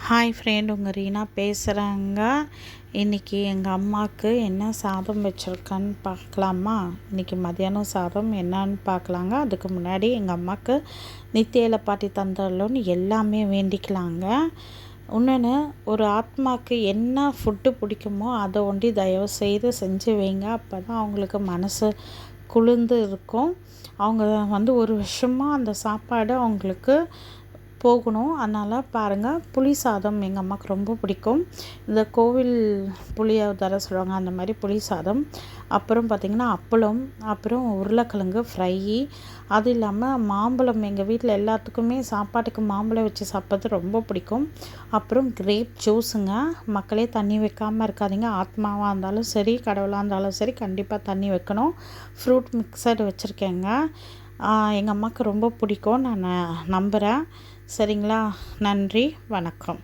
Hi friend, உங்கள் ரீனா பேசுகிறேங்க. இன்றைக்கி எங்கள் அம்மாவுக்கு என்ன சாதம் வச்சுருக்கான்னு பார்க்கலாமா? இன்றைக்கி மதியானம் சாதம் என்னன்னு பார்க்கலாங்க. அதுக்கு முன்னாடி எங்கள் அம்மாவுக்கு நித்திய பாட்டி தந்தரலோன்னு எல்லாமே வேண்டிக்கலாங்க. இன்னொன்று, ஒரு ஆத்மாவுக்கு என்ன ஃபுட்டு பிடிக்குமோ அதை ஒண்டி தயவு செய்து செஞ்சு வைங்க. அப்போ தான் அவங்களுக்கு மனசு குளிர்ந்து இருக்கும். அவங்க ஒரு வருஷமாக அந்த சாப்பாடு அவங்களுக்கு போகணும். அதனால் பாருங்கள், புளி சாதம் எங்கள் அம்மாவுக்கு ரொம்ப பிடிக்கும். இந்த கோவில் புளியோதரை சொல்லுவாங்க, அந்த மாதிரி புளி சாதம். அப்புறம் பார்த்திங்கன்னா அப்பளம், அப்புறம் உருளைக்கிழங்கு ஃப்ரை. அது இல்லாமல் மாம்பழம், எங்கள் வீட்டில் எல்லாத்துக்குமே சாப்பாட்டுக்கு மாம்பழம் வச்சு சாப்பிட்றது ரொம்ப பிடிக்கும். அப்புறம் கிரேப் ஜூஸுங்க. மக்களே, தண்ணி வைக்காமல் இருக்காதீங்க. ஆத்மாவாக இருந்தாலும் சரி, கடவுளாக இருந்தாலும் சரி, கண்டிப்பாக தண்ணி வைக்கணும். ஃப்ரூட் மிக்சர் வச்சுருக்கேங்க. எங்கள் அம்மாவுக்கு ரொம்ப பிடிக்கும், நான் நம்புகிறேன். சரிங்களா? நன்றி, வணக்கம்.